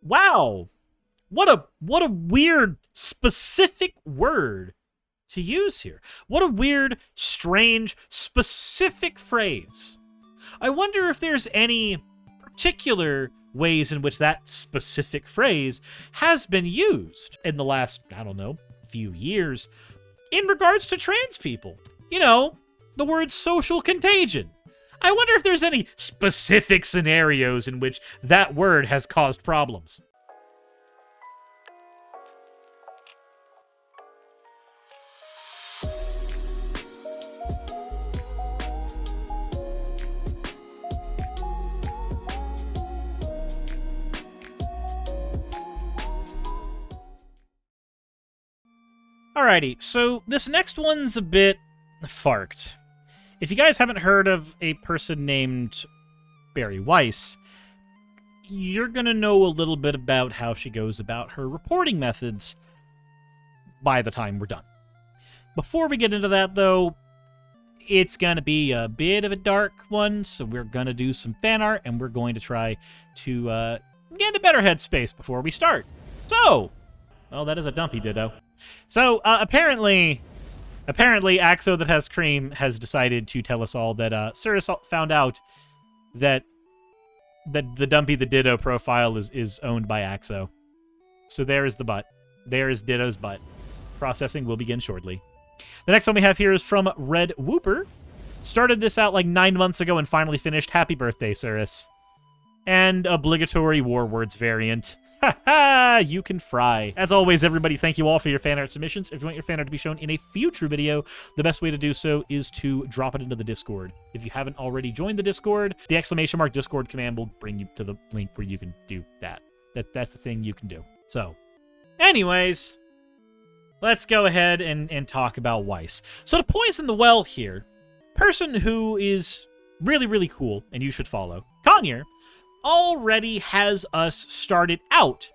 Wow. What a weird, specific word to use here. What a weird, strange, specific phrase. I wonder if there's any particular ways in which that specific phrase has been used in the last, I don't know, few years in regards to trans people. You know, the word social contagion. I wonder if there's any specific scenarios in which that word has caused problems. Alrighty, so this next one's a bit farked. If you guys haven't heard of a person named Bari Weiss, you're going to know a little bit about how she goes about her reporting methods by the time we're done. Before we get into that, though, it's going to be a bit of a dark one, so we're going to do some fan art, and we're going to try to get in a better headspace before we start. So, well, that is a dumpy ditto. So, apparently, Axo that has cream has decided to tell us all that Suris found out that the Dumpy the Ditto profile is owned by Axo. So there is the butt. There is Ditto's butt. Processing will begin shortly. The next one we have here is from Red Whooper. Started this out like 9 months ago and finally finished. Happy birthday, Suris. And obligatory War Words variant. Ha! You can fry. As always, everybody, thank you all for your fan art submissions. If you want your fan art to be shown in a future video, the best way to do so is to drop it into the Discord. If you haven't already joined the Discord, the ! Discord command will bring you to the link where you can do that. That's the thing you can do. So, anyways, let's go ahead and talk about Weiss. So to poison the well here, person who is really, really cool, and you should follow, Conyer, already has us started out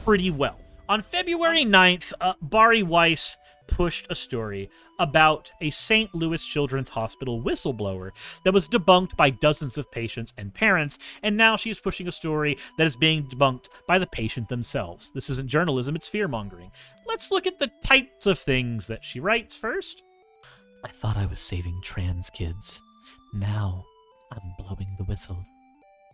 pretty well. On February 9th, Bari Weiss pushed a story about a St. Louis Children's Hospital whistleblower that was debunked by dozens of patients and parents, and now she's pushing a story that is being debunked by the patient themselves. This isn't journalism, it's fear-mongering. Let's look at the types of things that she writes first. I thought I was saving trans kids. Now I'm blowing the whistle.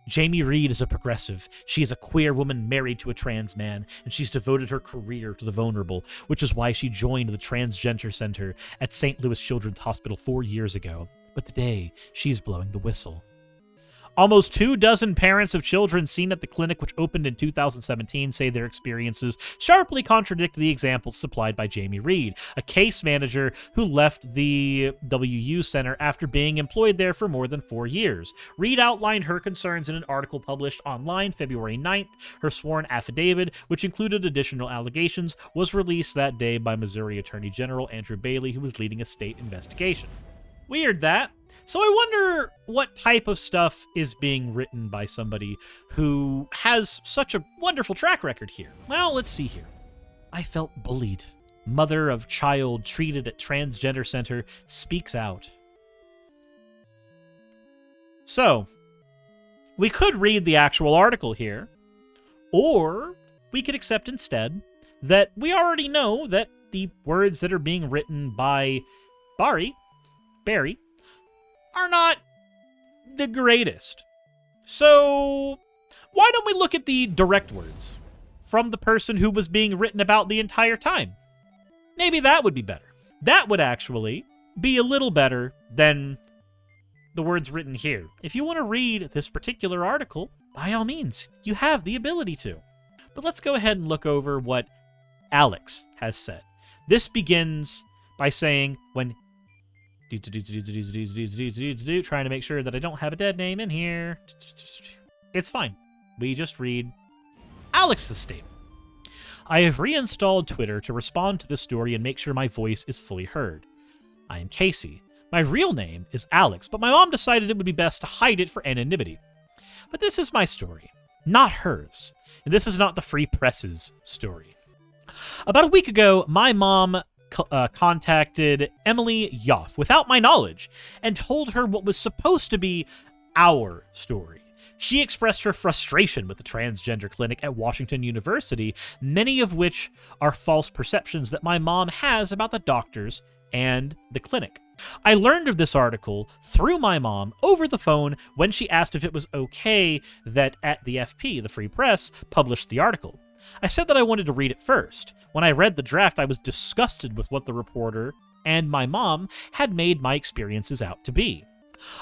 Jamie Reed is a progressive. She is a queer woman married to a trans man, and she's devoted her career to the vulnerable, which is why she joined the Transgender Center at St. Louis Children's Hospital 4 years ago. But today, she's blowing the whistle. Almost 24 parents of children seen at the clinic, which opened in 2017, say their experiences sharply contradict the examples supplied by Jamie Reed, a case manager who left the WU Center after being employed there for more than 4 years. Reed outlined her concerns in an article published online February 9th. Her sworn affidavit, which included additional allegations, was released that day by Missouri Attorney General Andrew Bailey, who was leading a state investigation. Weird that. So I wonder what type of stuff is being written by somebody who has such a wonderful track record here. Well, let's see here. I felt bullied. Mother of child treated at transgender center speaks out. So, we could read the actual article here, or we could accept instead that we already know that the words that are being written by Bari, are not the greatest. So, why don't we look at the direct words from the person who was being written about the entire time? Maybe that would be better. That would actually be a little better than the words written here. If you want to read this particular article, by all means, you have the ability to. But let's go ahead and look over what Alex has said. This begins by saying, when trying to make sure that I don't have a dead name in here. It's fine. We just read Alex's statement. I have reinstalled Twitter to respond to this story and make sure my voice is fully heard. I am Casey. My real name is Alex, but my mom decided it would be best to hide it for anonymity. But this is my story, not hers. And this is not the Free Press's story. About a week ago, my mom contacted Emily Yoff without my knowledge and told her what was supposed to be our story. She expressed her frustration with the transgender clinic at Washington University, many of which are false perceptions that my mom has about the doctors and the clinic. I learned of this article through my mom over the phone when she asked if it was okay that at the FP, the Free Press, published the article. I said that I wanted to read it first. When I read the draft, I was disgusted with what the reporter and my mom had made my experiences out to be.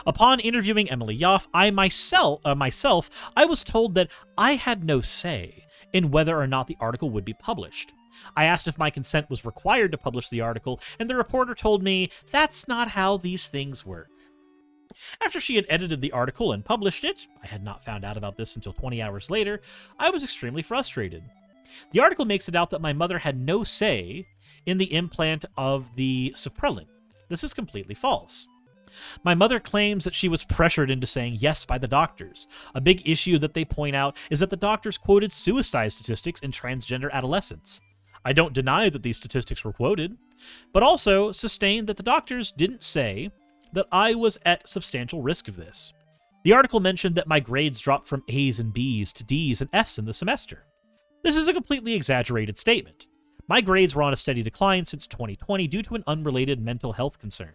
Upon interviewing Emily Yoff, I myself, I was told that I had no say in whether or not the article would be published. I asked if my consent was required to publish the article, and the reporter told me that's not how these things work. After she had edited the article and published it, I had not found out about this until 20 hours later, I was extremely frustrated. The article makes it out that my mother had no say in the implant of the Suprelin. This is completely false. My mother claims that she was pressured into saying yes by the doctors. A big issue that they point out is that the doctors quoted suicide statistics in transgender adolescents. I don't deny that these statistics were quoted, but also sustained that the doctors didn't say that I was at substantial risk of this. The article mentioned that my grades dropped from A's and B's to D's and F's in the semester. This is a completely exaggerated statement. My grades were on a steady decline since 2020 due to an unrelated mental health concern.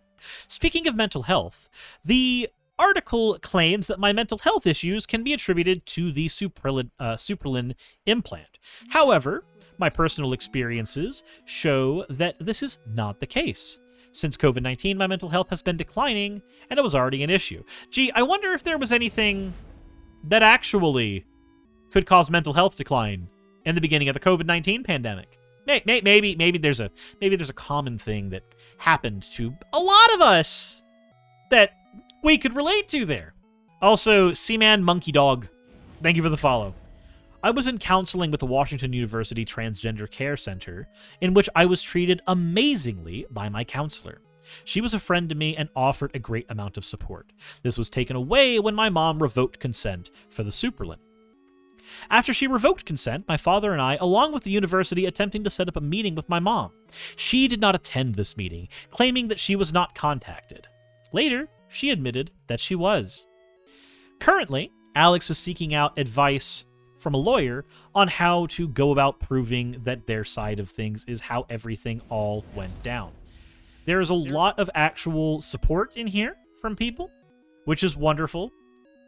Speaking of mental health, the article claims that my mental health issues can be attributed to the Suprelin implant. However, my personal experiences show that this is not the case. Since COVID-19, my mental health has been declining, and it was already an issue. Gee, I wonder if there was anything that actually could cause mental health decline in the beginning of the COVID-19 pandemic. Maybe there's a common thing that happened to a lot of us that we could relate to there. Also, Seaman Monkey Dog, thank you for the follow. I was in counseling with the Washington University Transgender Care Center, in which I was treated amazingly by my counselor. She was a friend to me and offered a great amount of support. This was taken away when my mom revoked consent for the Suprelin. After she revoked consent, my father and I, along with the university, attempting to set up a meeting with my mom. She did not attend this meeting, claiming that she was not contacted. Later, she admitted that she was. Currently, Alex is seeking out advice from a lawyer on how to go about proving that their side of things is how everything all went down. There is a lot of actual support in here from people, which is wonderful,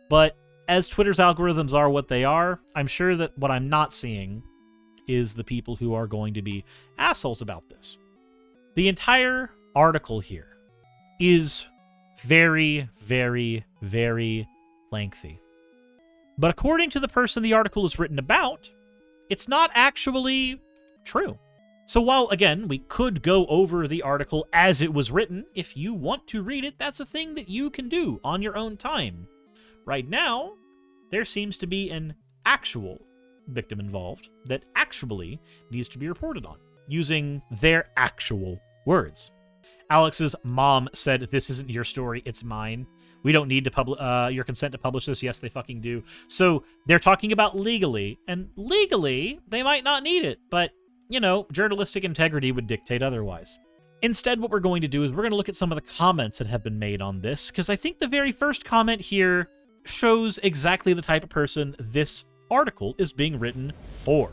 but as Twitter's algorithms are what they are, I'm sure that what I'm not seeing is the people who are going to be assholes about this. The entire article here is very, very, very lengthy. But according to the person the article is written about, it's not actually true. So while, again, we could go over the article as it was written, if you want to read it, that's a thing that you can do on your own time. Right now, there seems to be an actual victim involved that actually needs to be reported on, using their actual words. Alex's mom said, "This isn't your story, it's mine. We don't need to your consent to publish this." Yes, they fucking do. So they're talking about legally, and legally, they might not need it, but, you know, journalistic integrity would dictate otherwise. Instead, what we're going to do is we're going to look at some of the comments that have been made on this, because I think the very first comment here shows exactly the type of person this article is being written for.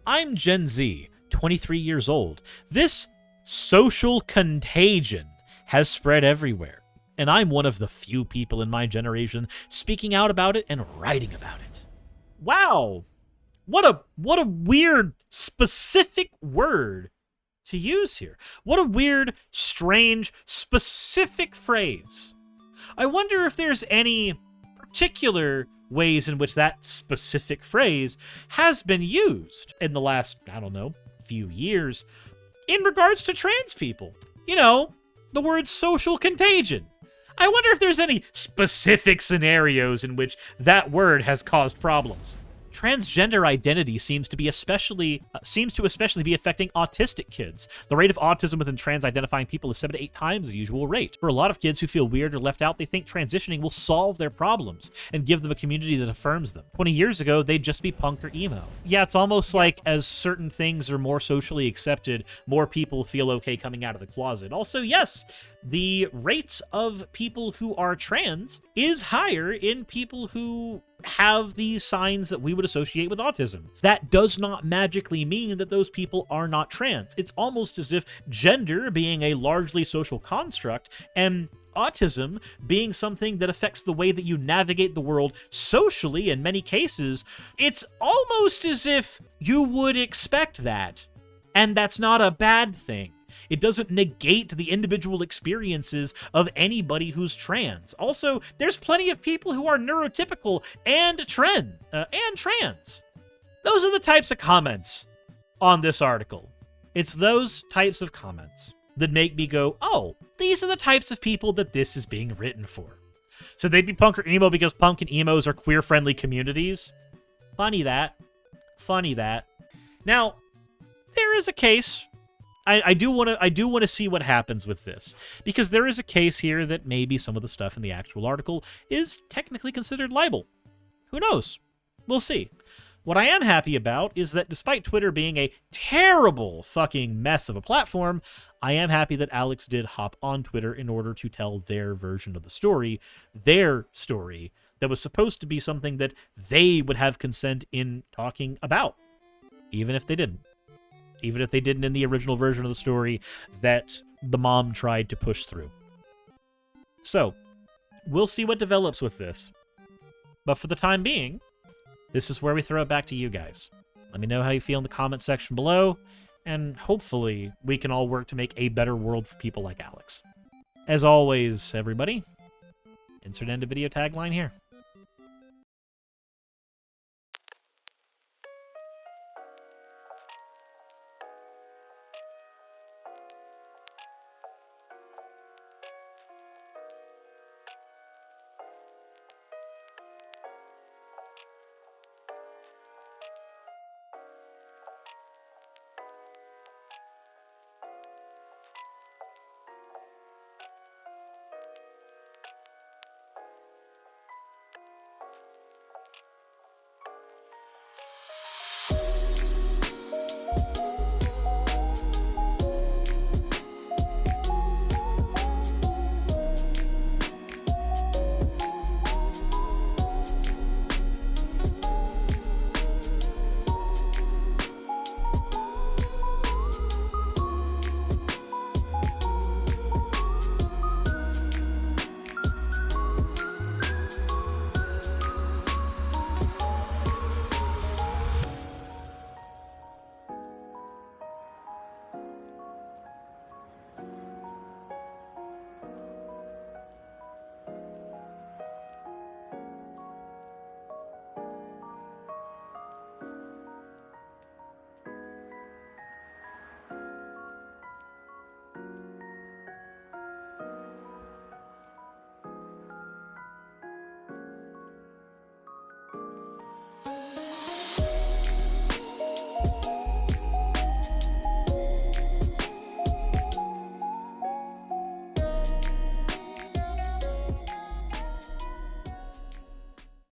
I'm Gen Z, 23 years old. This social contagion has spread everywhere, and I'm one of the few people in my generation speaking out about it and writing about it. Wow! What a weird, specific word to use here. What a weird, strange, specific phrase. I wonder if there's any particular ways in which that specific phrase has been used in the last, I don't know, few years in regards to trans people. You know, the word social contagion. I wonder if there's any specific scenarios in which that word has caused problems. Transgender identity seems to especially be affecting autistic kids. The rate of autism within trans-identifying people is 7 to 8 times the usual rate. For a lot of kids who feel weird or left out, they think transitioning will solve their problems and give them a community that affirms them. 20 years ago, they'd just be punk or emo. Yeah, it's almost like as certain things are more socially accepted, more people feel okay coming out of the closet. Also, yes, the rates of people who are trans is higher in people who have these signs that we would associate with autism. That does not magically mean that those people are not trans. It's almost as if gender being a largely social construct and autism being something that affects the way that you navigate the world socially in many cases, it's almost as if you would expect that. And that's not a bad thing. It doesn't negate the individual experiences of anybody who's trans. Also, there's plenty of people who are neurotypical and trans. Those are the types of comments on this article. It's those types of comments that make me go, oh, these are the types of people that this is being written for. So they'd be punk or emo because punk and emos are queer-friendly communities? Funny that. Funny that. Now, there is a case. I do want to see what happens with this, because there is a case here that maybe some of the stuff in the actual article is technically considered libel. Who knows? We'll see. What I am happy about is that despite Twitter being a terrible fucking mess of a platform, I am happy that Alex did hop on Twitter in order to tell their version of the story, their story, that was supposed to be something that they would have consent in talking about, even if they didn't. Even if they didn't in the original version of the story that the mom tried to push through. So, we'll see what develops with this. But for the time being, this is where we throw it back to you guys. Let me know how you feel in the comment section below, and hopefully we can all work to make a better world for people like Alex. As always, everybody, insert end of video tagline here.